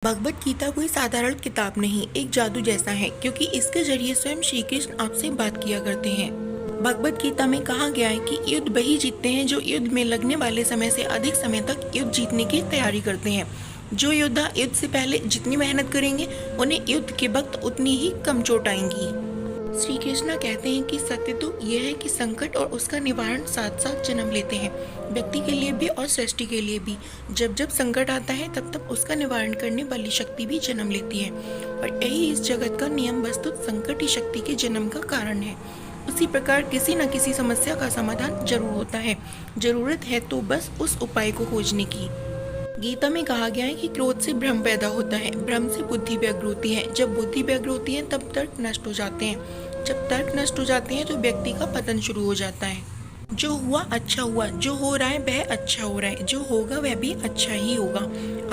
भगवत गीता कोई साधारण किताब नहीं, एक जादू जैसा है, क्योंकि इसके जरिए स्वयं श्री कृष्ण आपसे बात किया करते हैं। भगवत गीता में कहा गया है कि युद्ध वही जीतते हैं जो युद्ध में लगने वाले समय से अधिक समय तक युद्ध जीतने की तैयारी करते हैं। जो योद्धा युद्ध से पहले जितनी मेहनत करेंगे, उन्हें युद्ध के वक्त उतनी ही कम चोट आएंगी। श्री कृष्णा कहते हैं कि सत्य तो यह है कि संकट और उसका निवारण साथ साथ जन्म लेते हैं, व्यक्ति के लिए भी और सृष्टि के लिए भी। जब जब संकट आता है तब तब उसका निवारण करने वाली शक्ति भी जन्म लेती है, और यही इस जगत का नियम वस्तुत संकट ही शक्ति के जन्म का कारण है। उसी प्रकार किसी न किसी समस्या का समाधान जरूर होता है, जरूरत है तो बस उस उपाय को खोजने की। गीता में कहा गया है कि क्रोध से भ्रम पैदा होता है, भ्रम से बुद्धि व्यग्र होती है, जब बुद्धि व्यग्र होती है तब तर्क नष्ट हो जाते हैं, जब तर्क नष्ट हो जाते हैं तो व्यक्ति का पतन शुरू हो जाता है। जो हुआ अच्छा हुआ, जो हो रहा है वह अच्छा हो रहा है, जो होगा वह भी अच्छा ही होगा।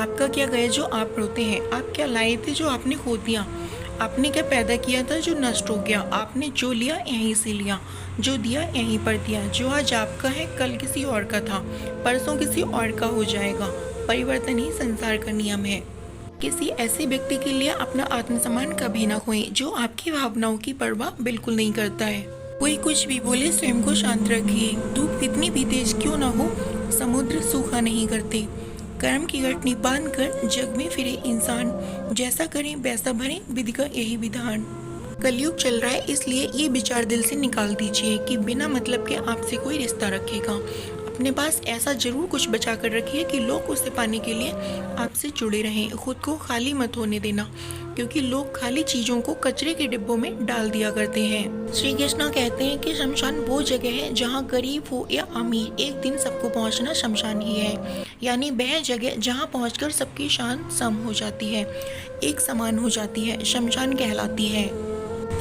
आपका क्या गया जो आप रोते हैं, आप क्या लाए थे जो आपने खो दिया, आपने क्या पैदा किया था जो नष्ट हो गया, आपने जो लिया यहीं से लिया, जो दिया यहीं पर दिया। जो आज आपका है कल किसी और का था, परसों किसी और का हो जाएगा। परिवर्तन ही संसार का नियम है। किसी ऐसे व्यक्ति के लिए अपना आत्मसम्मान कभी ना खोएं जो आपकी भावनाओं की परवाह बिल्कुल नहीं करता है। कोई कुछ भी बोले, स्वयं को शांत रखिए। धूप कितनी भी तेज क्यों ना हो, समुद्र सूखा नहीं करते। कर्म की गठनी बांध कर जग में फिरे इंसान, जैसा करें वैसा भरे, विधि का यही विधान। कलयुग चल रहा है, इसलिए ये विचार दिल से निकाल दीजिए कि बिना मतलब के आपसे कोई रिश्ता रखेगा। अपने पास ऐसा जरूर कुछ बचा कर रखिए कि लोग उसे पाने के लिए आपसे जुड़े रहें। खुद को खाली मत होने देना, क्योंकि लोग खाली चीजों को कचरे के डिब्बों में डाल दिया करते हैं। श्री कृष्ण कहते हैं कि शमशान वो जगह है जहाँ गरीब हो या अमीर, एक दिन सबको पहुँचना शमशान ही है। यानी वह जगह जहाँ पहुँचकर सबकी शान सम हो जाती है, एक समान हो जाती है, शमशान कहलाती है।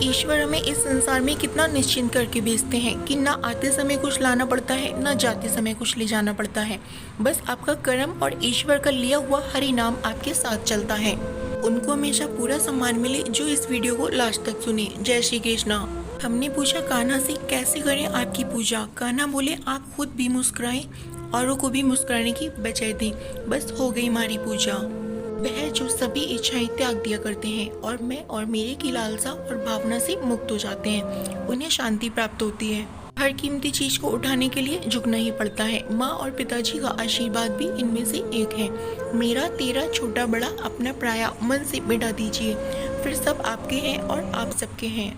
ईश्वर हमें इस संसार में कितना निश्चिंत करके भेजते हैं कि ना आते समय कुछ लाना पड़ता है, ना जाते समय कुछ ले जाना पड़ता है। बस आपका कर्म और ईश्वर का लिया हुआ हरि नाम आपके साथ चलता है। उनको हमेशा पूरा सम्मान मिले जो इस वीडियो को लास्ट तक सुने। जय श्री कृष्णा। हमने पूछा कान्हा से कैसे करें आपकी पूजा। कान्हा बोले आप खुद भी मुस्कुराएं, औरों को भी मुस्कुराने की बजाय दें, बस हो गई हमारी पूजा। वह जो सभी इच्छाएं त्याग दिया करते हैं और मैं और मेरे की लालसा और भावना से मुक्त हो जाते हैं, उन्हें शांति प्राप्त होती है। हर कीमती चीज को उठाने के लिए झुकना ही पड़ता है। माँ और पिताजी का आशीर्वाद भी इनमें से एक है। मेरा तेरा छोटा बड़ा अपना पराया मन से मिटा दीजिए, फिर सब आपके हैं और आप सबके हैं।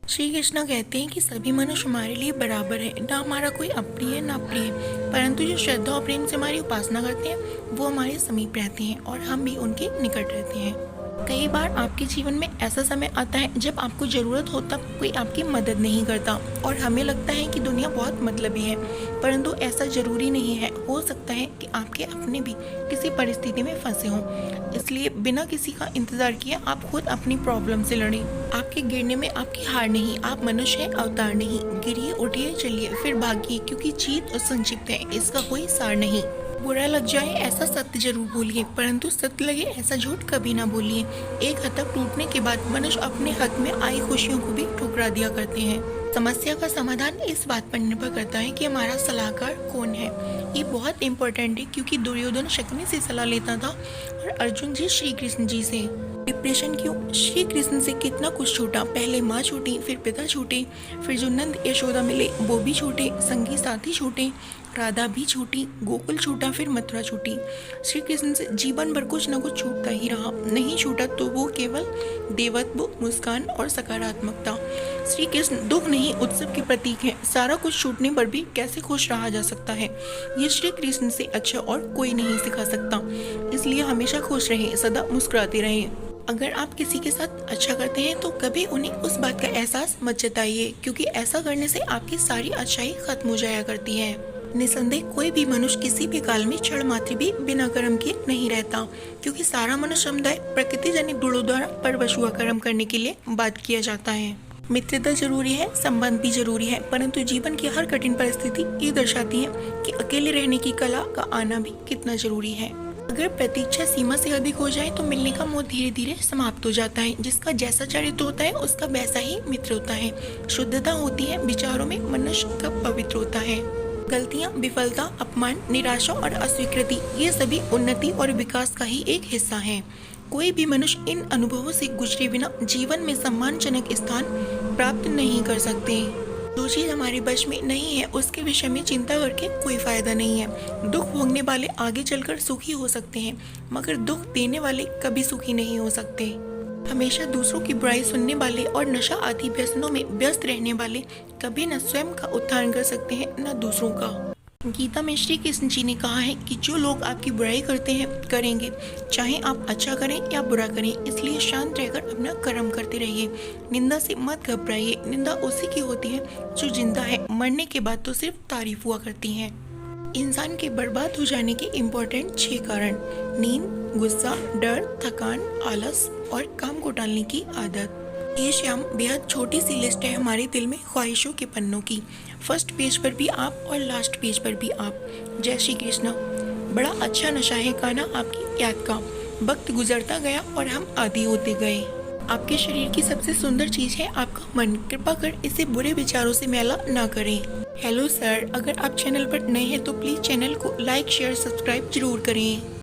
श्री कृष्ण कहते हैं कि सभी मनुष्य हमारे लिए बराबर है, ना हमारा कोई अप्रिय है ना प्रिय, परंतु जो श्रद्धा और प्रेम से हमारी उपासना करते हैं वो हमारे समीप रहते हैं और हम भी उनके निकट रहते हैं। कई बार आपके जीवन में ऐसा समय आता है जब आपको जरूरत हो तब कोई आपकी मदद नहीं करता और हमें लगता है कि दुनिया बहुत मतलबी है, परंतु ऐसा जरूरी नहीं है। हो सकता है कि आपके अपने भी किसी परिस्थिति में फंसे हों, इसलिए बिना किसी का इंतजार किए आप खुद अपनी प्रॉब्लम से लड़ें। आपके गिरने में आपकी हार नहीं, आप मनुष्य हैं, अवतार नहीं। गिरिए, उठिए, चलिए, फिर भागिए, क्योंकि जीत और संक्षिप्त है, इसका कोई सार नहीं। बुरा लग जाए ऐसा सत्य जरूर बोलिए, परंतु सत्य लगे ऐसा झूठ कभी ना बोलिए। एक हद तक टूटने के बाद मनुष्य अपने हक में आई खुशियों को भी ठुकरा दिया करते हैं। समस्या का समाधान इस बात पर निर्भर करता है कि हमारा सलाहकार कौन है। ये बहुत इम्पोर्टेंट है, क्योंकि दुर्योधन शकुनी से सलाह लेता था और अर्जुन जी श्री कृष्ण जी से। डिप्रेशन क्यों? श्री कृष्ण से कितना कुछ छूटा। पहले माँ छूटी, फिर पिता छूटे, फिर जो नंद यशोदा मिले वो भी छूटे, संगी साथी छूटे, राधा भी छूटी, गोकुल छूटा, फिर मथुरा छूटी। श्री कृष्ण से जीवन भर कुछ न कुछ छूटता ही रहा। नहीं छूटा तो वो केवल देवत्व, मुस्कान और सकारात्मकता। श्री कृष्ण दुख नहीं उत्सव के प्रतीक है। सारा कुछ छूटने पर भी कैसे खुश रहा जा सकता है, ये श्री कृष्ण से अच्छा और कोई नहीं सिखा सकता। इसलिए हमेशा खुश रहें, सदा मुस्कुराते रहें। अगर आप किसी के साथ अच्छा करते हैं तो कभी उन्हें उस बात का एहसास मत जताइए, क्योंकि ऐसा करने से आपकी सारी अच्छाई खत्म हो जाया करती है। निसंदेह कोई भी मनुष्य किसी भी काल में क्षण मात्र भी बिना कर्म किए नहीं रहता, क्योंकि सारा मनुष्य समुदाय प्रकृति जनित गुणों द्वारा परवश हुआ कर्म करने के लिए बात किया जाता है। मित्रता जरूरी है, संबंध भी जरूरी है, परंतु जीवन की हर कठिन परिस्थिति ये दर्शाती है कि अकेले रहने की कला का आना भी कितना जरूरी है। अगर प्रतीक्षा सीमा से अधिक हो जाए तो मिलने का मोह धीरे धीरे समाप्त हो जाता है। जिसका जैसा चरित्र होता है उसका वैसा ही मित्र होता है। शुद्धता होती है विचारों में, मनुष्य का पवित्र होता है। गलतियां, विफलता, अपमान, निराशा और अस्वीकृति ये सभी उन्नति और विकास का ही एक हिस्सा है। कोई भी मनुष्य इन अनुभवों से गुजरे बिना जीवन में सम्मानजनक स्थान प्राप्त नहीं कर सकते। जो चीज हमारे वश में नहीं है उसके विषय में चिंता करके कोई फायदा नहीं है। दुख भोगने वाले आगे चलकर सुखी हो सकते हैं, मगर दुख देने वाले कभी सुखी नहीं हो सकते। हमेशा दूसरों की बुराई सुनने वाले और नशा आदि व्यसनों में व्यस्त रहने वाले कभी न स्वयं का उत्थान कर सकते हैं न दूसरों का। गीता में श्री कृष्ण जी ने कहा है कि जो लोग आपकी बुराई करते हैं करेंगे, चाहे आप अच्छा करें या बुरा करें, इसलिए शांत रहकर अपना कर्म करते रहिए। निंदा से मत घबराइए, निंदा उसी की होती है जो जिंदा है, मरने के बाद तो सिर्फ तारीफ हुआ करती है। इंसान के बर्बाद हो जाने के इम्पोर्टेंट 6 कारण: नींद, गुस्सा, डर, थकान, आलस और काम को टालने की आदत। ये श्याम बेहद छोटी सी लिस्ट है हमारे दिल में ख्वाहिशों के पन्नों की। फर्स्ट पेज पर भी आप और लास्ट पेज पर भी आप। जय श्री कृष्ण। बड़ा अच्छा नशा है गाना आपकी याद का। वक्त गुजरता गया और हम आदी होते गए। आपके शरीर की सबसे सुंदर चीज है आपका मन। कृपा कर इसे बुरे विचारों से मैला ना करें। हेलो सर, अगर आप चैनल पर नए हैं तो प्लीज चैनल को लाइक, शेयर, सब्सक्राइब जरूर करें।